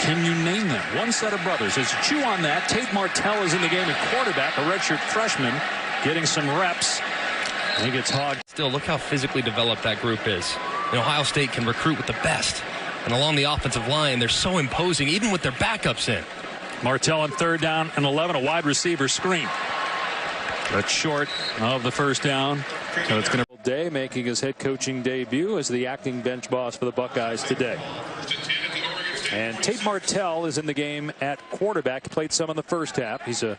Can you name them? One set of brothers. As you chew on that, Tate Martell is in the game at quarterback, a redshirt freshman, getting some reps. He gets hogged. Still, look how physically developed that group is. And Ohio State can recruit with the best. And along the offensive line, they're so imposing, even with their backups in. Martell on 3rd down and 11, a wide receiver screen. That's short of the first down. So it's going to Day making his head coaching debut as the acting bench boss for the Buckeyes today. And Tate Martell is in the game at quarterback. He played some in the first half. He's a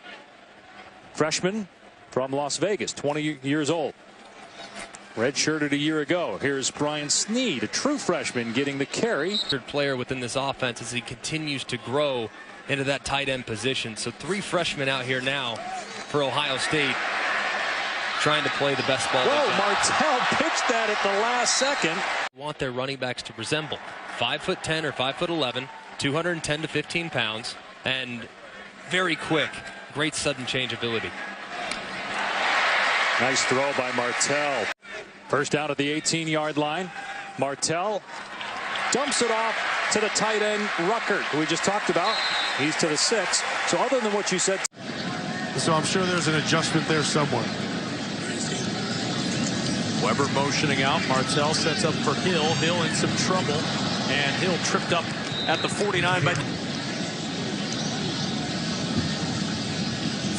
freshman from Las Vegas, 20 years old. Redshirted a year ago. Here's Brian Snead, a true freshman, getting the carry. Third player within this offense as he continues to grow into that tight end position. So 3 freshmen out here now for Ohio State trying to play the best ball. Whoa, Martell pitched that at the last second. Want their running backs to resemble 5'10" or 5'11", 210 to 15 pounds, and very quick. Great sudden change ability. Nice throw by Martell. First down at the 18-yard line. Martell dumps it off to the tight end Ruckert, who we just talked about. He's to the 6. So other than what you said. So I'm sure there's an adjustment there somewhere. Weber motioning out. Martell sets up for Hill. Hill in some trouble. And Hill tripped up at the 49 by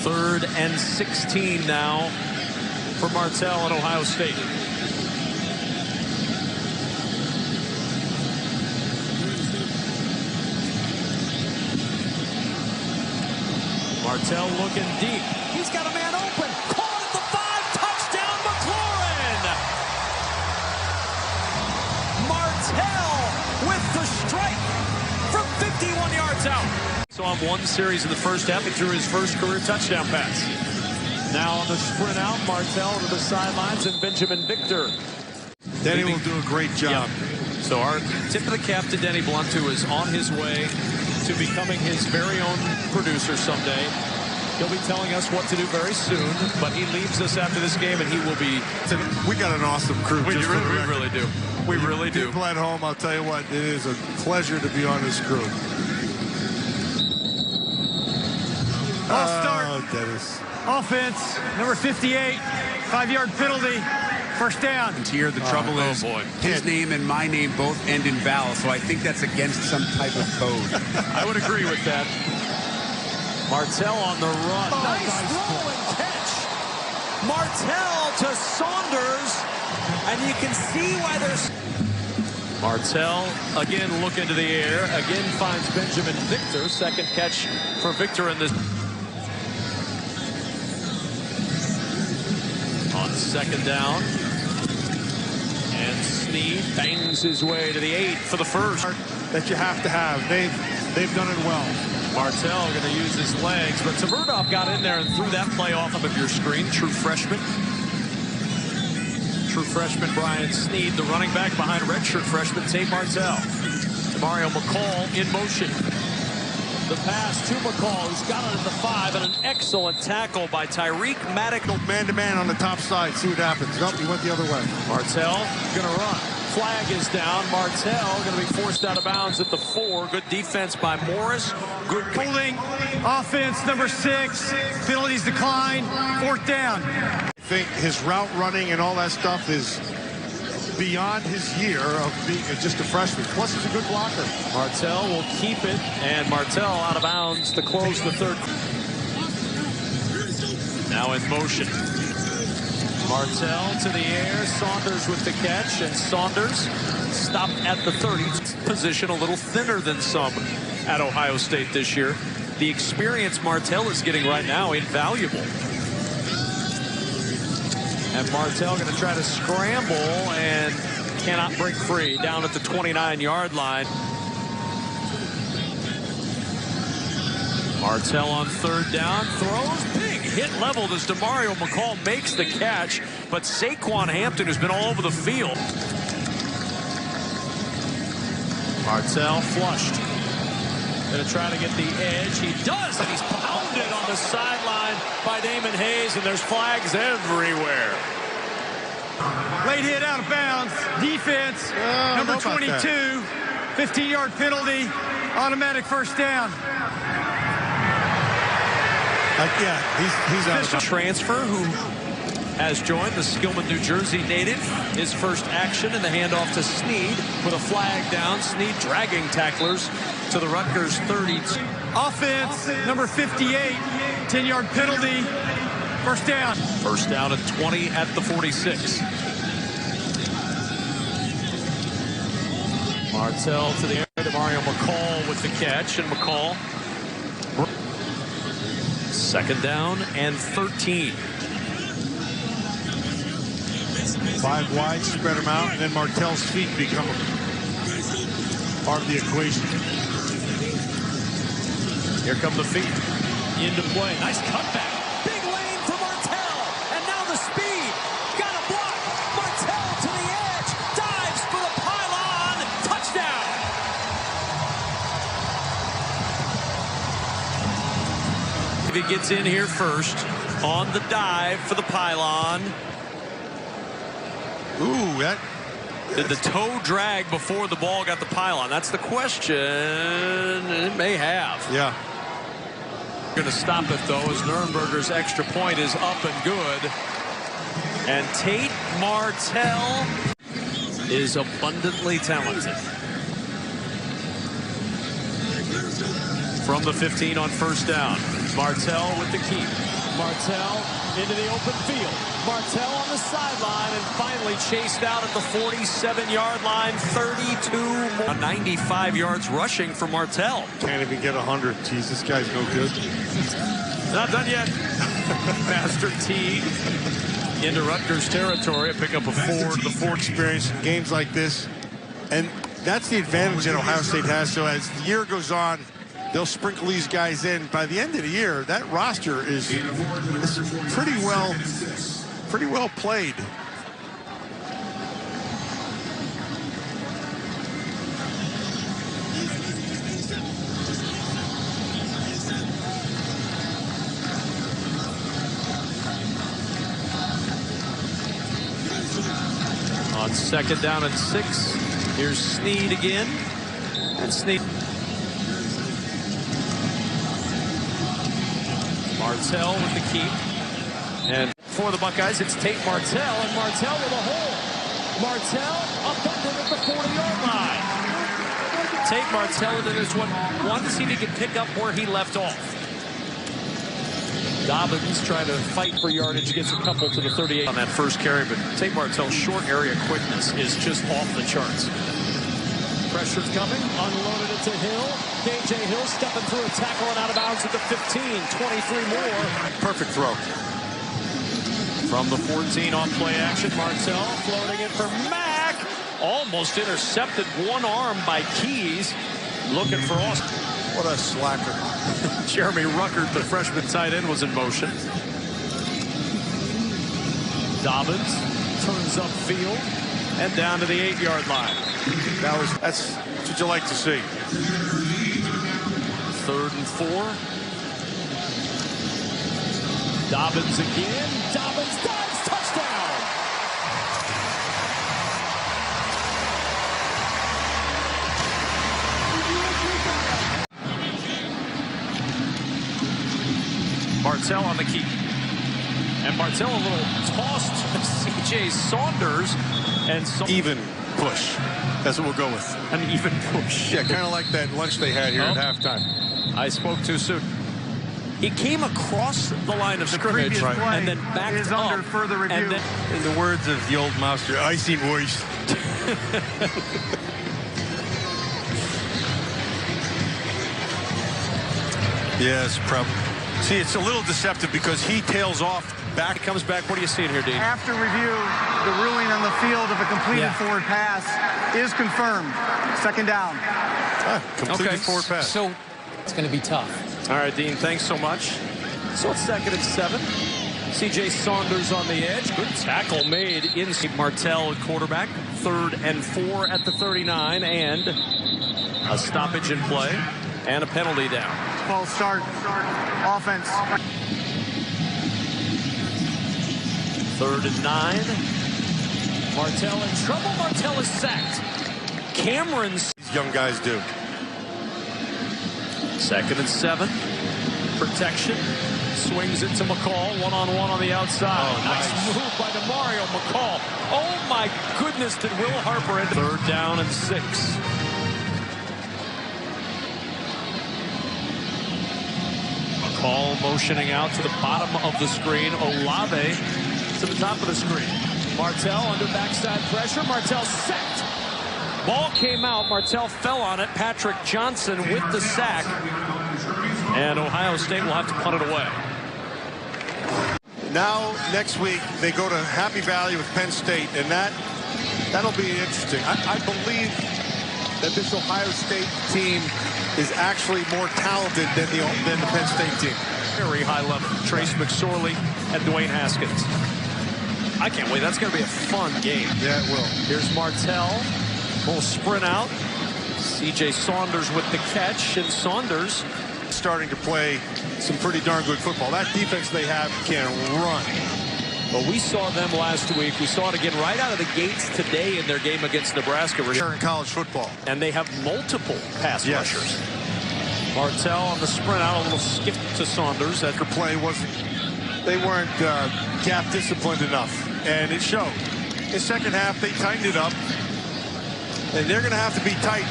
3rd and 16 now for Martell at Ohio State. Martell looking deep. He's got a man open. Caught at the 5. Touchdown, McLaurin. Martell with the strike from 51 yards out. So on one series in the first half, he threw his first career touchdown pass. Now on the sprint out, Martell to the sidelines and Benjamin Victor. Denny will do a great job. Yeah. So our tip of the cap to Denny Blunt, who is on his way to becoming his very own producer someday. He'll be telling us what to do very soon, but he leaves us after this game, and he will be. We got an awesome crew. We really do. We really do. People at home, I'll tell you what, it is a pleasure to be on this crew. I'll start. Oh, Dennis. Offense, number 58, 5-yard penalty, first down. Here, the trouble is his name and my name both end in vowel, so I think that's against some type of code. I would agree with that. Martell on the run. Nice throw and catch. Martell to Saunders, and you can see why there's. Martell again look into the air, again finds Benjamin Victor. Second catch for Victor in this. On 2nd down. And Snead bangs his way to the 8 for the first. That you have to have. They've done it well. Martell going to use his legs, but Tverdov got in there and threw that play off of your screen. True freshman. True freshman Brian Snead, the running back behind redshirt freshman Tate Martell. Mario McCall in motion. The pass to McCall, who's got it at the 5, and an excellent tackle by Tyreek Maddox. Man-to-man on the top side, see what happens. Nope, he went the other way. Martell going to run. Flag is down. Martell going to be forced out of bounds at the 4. Good defense by Morris. Good Holding, offense, number 6, penalties decline, 4th down. I think his route running and all that stuff is beyond his year of being just a freshman. Plus, he's a good blocker. Martell will keep it, and Martell out of bounds to close the 3rd. Now in motion. Martell to the air, Saunders with the catch, and Saunders stopped at the 30. Position a little thinner than some at Ohio State this year. The experience Martell is getting right now invaluable. And Martell going to try to scramble and cannot break free down at the 29-yard line. Martell on 3rd down, throws, big hit leveled as DeMario McCall makes the catch, but Saquon Hampton has been all over the field. Martell flushed. Going to try to get the edge. He does, and he's pounded on the sideline by Damon Hayes, and there's flags everywhere. Late hit out of bounds, defense, number 22, 15-yard penalty, Automatic first down. He's out of transfer who has joined, the Skillman, New Jersey native. His first action in the handoff to Snead. Put a flag down. Snead dragging tacklers to the Rutgers 30. Offense, number 58, 10-yard penalty, first down. First down and 20 at the 46. Martell to the air to Mario McCall with the catch, and McCall. Second down and 13. 5 wide, spread them out, and then Martell's feet become part of the equation. Here come the feet into play. Nice cutback. Big lane for Martell. And now the speed. Got a block. Martell to the edge. Dives for the pylon. Touchdown. If he gets in here first on the dive for the pylon. Ooh, that. Did the toe drag before the ball got the pylon? That's the question. It may have. Yeah. Going to stop it, though, as Nurnberger's extra point is up and good. And Tate Martell is abundantly talented. From the 15 on first down. Martell with the keep. Martell into the open field. Martell on the sideline and finally chased out at the 47-yard line. 32 more. 95 yards rushing for Martell. Can't even get 100. Jeez, this guy's no good. Not done yet. Master Teague into Rutgers territory. Pick up a 4 to the 4 experience in games like this. And that's the advantage that Ohio State has. So as the year goes on, they'll sprinkle these guys in. By the end of the year, that roster is pretty well played. On second down and 6, here's Snead again. And Snead. Martell with the keep. And for the Buckeyes, it's Tate Martell, and Martell with a hole. Martell upended at the 40-yard line. Tate Martell into this one. Want to see if he can pick up where he left off. Dobbins trying to fight for yardage, gets a couple to the 38 on that first carry, but Tate Martell's short area quickness is just off the charts. Pressure's coming, unloaded it to Hill. K.J. Hill stepping through a tackle and out of bounds at the 15. 23 more. Perfect throw. From the 14 on play action, Martell floating it for Mack. Almost intercepted, one arm by Keys. Looking for Austin. What a slacker. Jeremy Ruckert, the freshman tight end, was in motion. Dobbins turns upfield and down to the 8-yard line. That's what you like to see. 3rd and 4. Dobbins again. Dobbins dives. Touchdown. Martell on the keep. And Martell a little tossed C.J. Saunders. And even push. That's what we'll go with. An even push. Yeah, kind of like that lunch they had here at halftime. I spoke too soon. He came across the line of scrimmage and then backed up. Under further review. And then, in the words of the old master, icy voice. Yes, probably. See, it's a little deceptive because he tails off. Back comes back. What are you seeing here, Dean? After review, the ruling on the field of a completed forward pass is confirmed. Second down. Completed forward pass. So it's going to be tough. All right, Dean, thanks so much. So it's 2nd and 7. C.J. Saunders on the edge. Good tackle made in Martell at quarterback. 3rd and 4 at the 39. And a stoppage in play. And a penalty down. False start. Offense. 3rd and 9. Martell in trouble. Martell is sacked. Cameron's. These young guys do. 2nd and 7. Protection. Swings it to McCall. One-on-one on the outside. Nice move by DeMario McCall. Oh, my goodness, did Will Harper end 3rd down and 6. McCall motioning out to the bottom of the screen. Olave to the top of the screen. Martell under backside pressure. Martell sacked. Ball came out. Martell fell on it. Patrick Johnson with the sack. And Ohio State will have to punt it away. Now, next week, they go to Happy Valley with Penn State, and that'll be interesting. I believe that this Ohio State team is actually more talented than the Penn State team. Very high level. Trace McSorley and Dwayne Haskins. I can't wait. That's going to be a fun game. Yeah, it will. Here's Martell. Little sprint out. C.J. Saunders with the catch, and Saunders starting to play some pretty darn good football. That defense they have can run. Well, we saw them last week. We saw it again right out of the gates today in their game against Nebraska. In college football. And they have multiple pass rushers. Martell on the sprint out, a little skip to Saunders. That play they weren't gap disciplined enough, and it showed. In the second half, they tightened it up, and they're going to have to be tight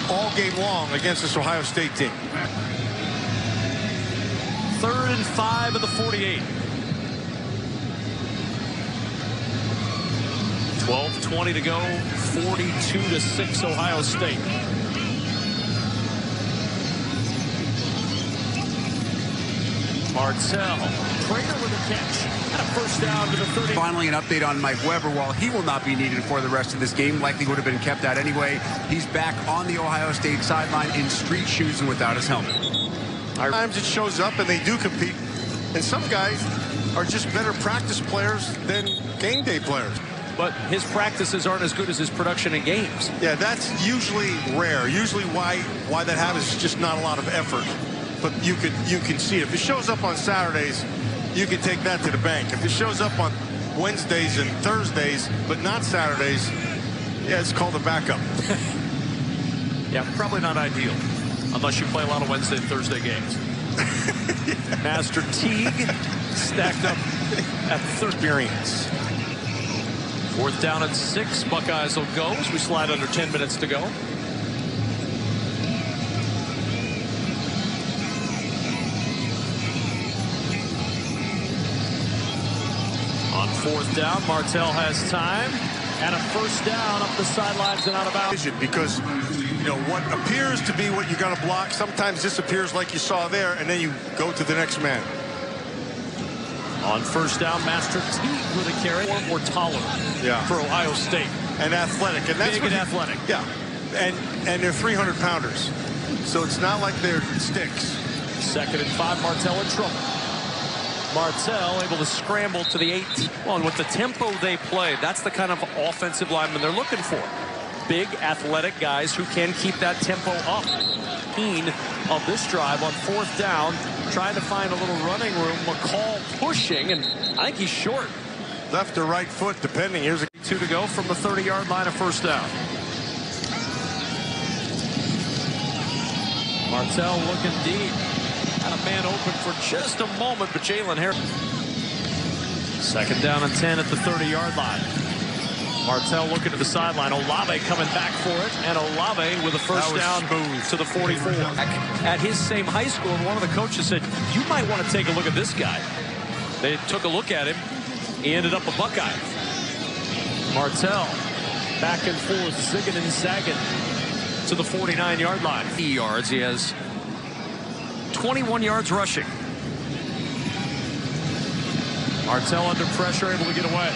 all game long against this Ohio State team. 3rd and 5 of the 48. 12:20 to go. 42-6 Ohio State. Martell, Trainer with a catch and a 1st down to the 30. Finally, an update on Mike Weber. While he will not be needed for the rest of this game, likely would have been kept out anyway. He's back on the Ohio State sideline in street shoes and without his helmet. Sometimes it shows up and they do compete, and some guys are just better practice players than game day players. But his practices aren't as good as his production in games. Yeah, that's usually rare. Usually why that happens is just not a lot of effort. But you can see it. If it shows up on Saturdays, you can take that to the bank. If it shows up on Wednesdays and Thursdays, but not Saturdays, yeah, it's called a backup. Yeah, probably not ideal. Unless you play a lot of Wednesday and Thursday games. Master Teague stacked up at 3rd experience. 4th down and 6. Buckeyes will go as we slide under 10 minutes to go. On 4th down, Martell has time. And a 1st down up the sidelines and out of bounds. Because, you know, what appears to be what you got to block sometimes disappears like you saw there, and then you go to the next man. On 1st down, Master Teague with a carry. Or taller for Ohio State. And athletic. And that's big and athletic. Yeah. And they're 300-pounders. So it's not like they're sticks. 2nd and 5, Martell in trouble. Martell able to scramble to the 8. Well, and with the tempo they play, that's the kind of offensive lineman they're looking for. Big, athletic guys who can keep that tempo up. Of this drive on 4th down, trying to find a little running room. McCall pushing, and I think he's short. Left or right foot, depending. Here's a 2 to go from the 30-yard line of 1st down. Martell looking deep. Had a man open for just a moment, but Jalen Harris. 2nd down and 10 at the 30-yard line. Martell looking to the sideline. Olave coming back for it, and Olave with a 1st down to the 44. At his same high school, and one of the coaches said, you might want to take a look at this guy. They took a look at him. He ended up a Buckeye. Martell back and forth, zigging and zagging to the 49-yard line. Yards. He has 21 yards rushing. Martell under pressure, able to get away.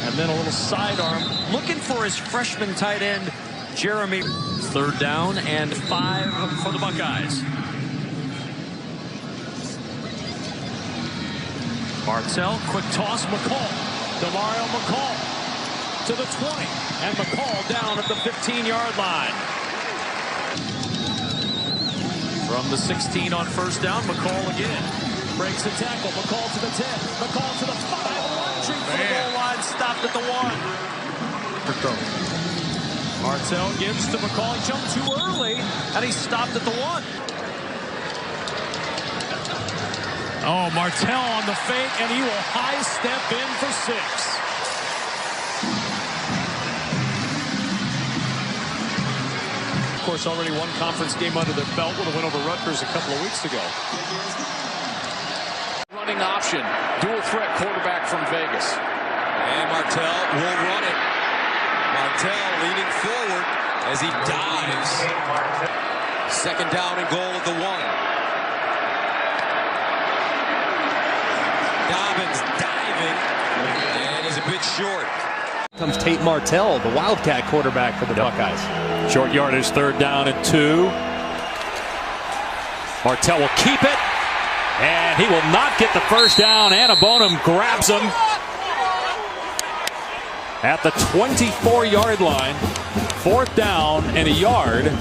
And then a little sidearm, looking for his freshman tight end, Jeremy. 3rd down and 5 for the Buckeyes. Martell, quick toss, McCall. DeMario McCall to the 20. And McCall down at the 15-yard line. From the 16 on 1st down, McCall again. Breaks the tackle. McCall to the 10. McCall to the 5. Lunging for the goal line. Stopped at the 1. Martell gives to McCall. He jumped too early, and he stopped at the 1. Oh, Martell on the fake, and he will high step in for 6. Of course, already one conference game under their belt with a win over Rutgers a couple of weeks ago. Running option, dual threat quarterback from Vegas. And Martell will run it. Martell leaning forward as he dives. Second down and goal at the 1. Dobbins diving, and he's a bit short. Comes Tate Martell, the Wildcat quarterback for the Buckeyes. Short yardage, 3rd down and 2. Martell will keep it, and he will not get the first down. Bonham grabs him at the 24-yard line. 4th down and a yard.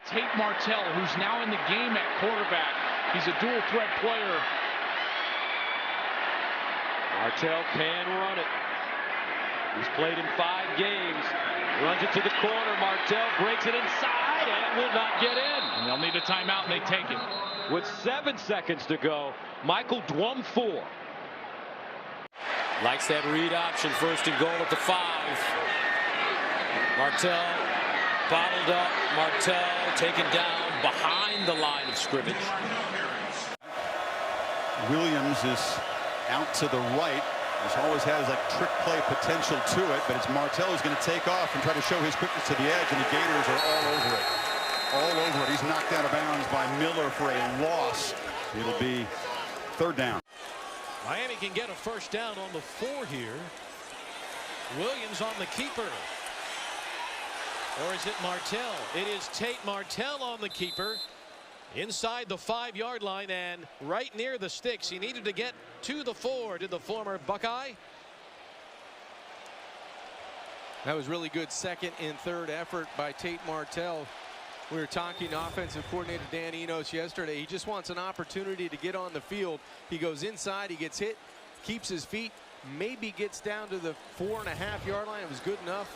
Tate Martell, who's now in the game at quarterback. He's a dual threat player. Martell can run it. He's played in 5 games. Runs it to the corner. Martell breaks it inside and will not get in. And they'll need a timeout, and they take it. With 7 seconds to go, Michael Dwum 4. Likes that read option. 1st and goal at the 5. Martell bottled up. Martell taken down behind the line of scrimmage. Williams is out to the right. This always has like trick play potential to it, but it's Martell who's going to take off and try to show his quickness to the edge, and the Gators are all over it. All over it. He's knocked out of bounds by Miller for a loss. It'll be 3rd down. Miami can get a 1st down on the 4 here. Williams on the keeper. Or is it Martell? It is Tate Martell on the keeper. Inside the 5-yard line and right near the sticks. He needed to get to the 4, did the former Buckeye. That was really good 2nd and 3rd effort by Tate Martell. We were talking to offensive coordinator Dan Enos yesterday. He just wants an opportunity to get on the field. He goes inside, he gets hit, keeps his feet, maybe gets down to the 4.5-yard line. It was good enough.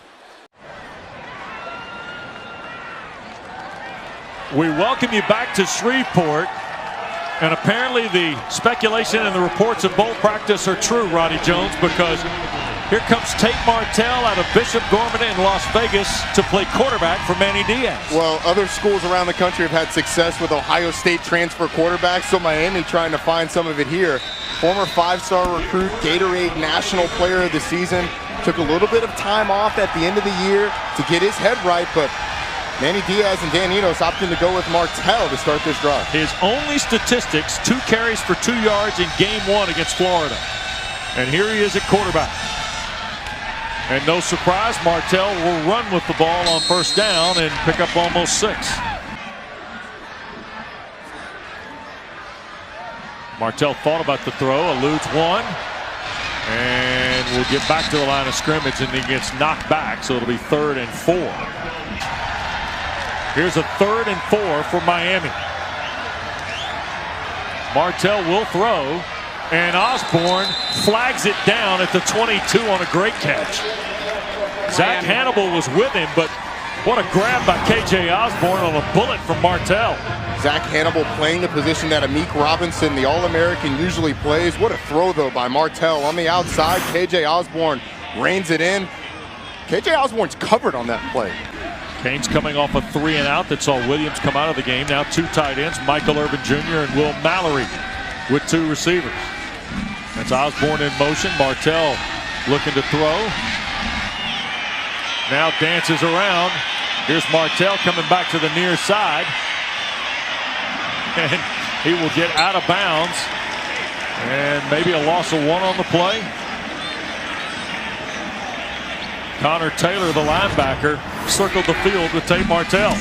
We welcome you back to Shreveport, and apparently the speculation and the reports of bowl practice are true, Roddy Jones, because here comes Tate Martell out of Bishop Gorman in Las Vegas to play quarterback for Manny Diaz. Well, other schools around the country have had success with Ohio State transfer quarterbacks, so Miami trying to find some of it here. Former 5-star recruit, Gatorade National Player of the Season, took a little bit of time off at the end of the year to get his head right, but Manny Diaz and Dan Enos opting to go with Martell to start this drive. His only statistics, 2 carries for 2 yards in game 1 against Florida. And here he is at quarterback. And no surprise, Martell will run with the ball on 1st down and pick up almost 6. Martell thought about the throw, eludes 1. And will get back to the line of scrimmage, and he gets knocked back, so it'll be 3rd and 4. Here's a 3rd and 4 for Miami. Martell will throw, and Osborne flags it down at the 22 on a great catch. Zach Hannibal was with him, but what a grab by K.J. Osborne on a bullet from Martell. Zach Hannibal playing the position that Amik Robinson, the All-American, usually plays. What a throw, though, by Martell. On the outside, K.J. Osborne reins it in. K.J. Osborne's covered on that play. Canes coming off a 3-and-out that saw Williams come out of the game. Now 2 tight ends, Michael Irvin Jr. and Will Mallory with 2 receivers. That's Osborne in motion. Martell looking to throw. Now dances around. Here's Martell coming back to the near side. And he will get out of bounds. And maybe a loss of 1 on the play. Connor Taylor, the linebacker, circled the field with Tate Martell.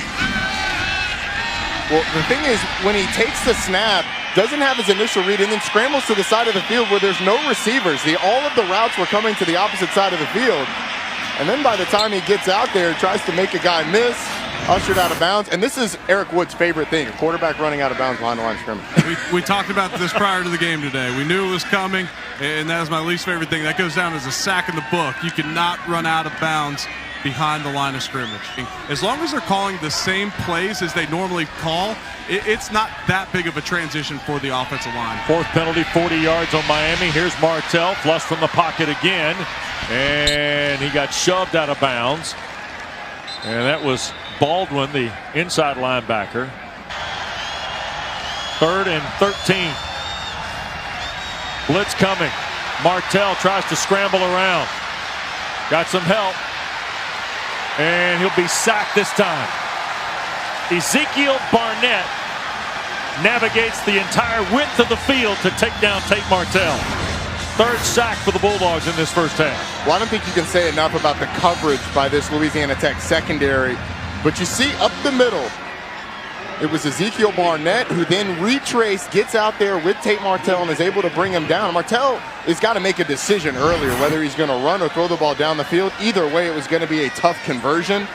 Well, the thing is, when he takes the snap, doesn't have his initial read, and then scrambles to the side of the field where there's no receivers. All of the routes were coming to the opposite side of the field. And then by the time he gets out there, tries to make a guy miss, ushered out of bounds. And this is Eric Wood's favorite thing, a quarterback running out of bounds behind the line of scrimmage. We talked about this prior to the game today. We knew it was coming, and that was my least favorite thing. That goes down as a sack in the book. You cannot run out of bounds behind the line of scrimmage. As long as they're calling the same plays as they normally call, it's not that big of a transition for the offensive line. Fourth penalty, 40 yards on Miami. Here's Martell, flush from the pocket again, and he got shoved out of bounds. And that was Baldwin, the inside linebacker. 3rd and 13. Blitz coming. Martell tries to scramble around. Got some help. And he'll be sacked this time. Ezekiel Barnett navigates the entire width of the field to take down Tate Martell. 3rd sack for the Bulldogs in this first half. Well, I don't think you can say enough about the coverage by this Louisiana Tech secondary. But you see up the middle, it was Ezekiel Barnett who then retraced, gets out there with Tate Martell and is able to bring him down. Martell has got to make a decision earlier whether he's going to run or throw the ball down the field. Either way, it was going to be a tough conversion.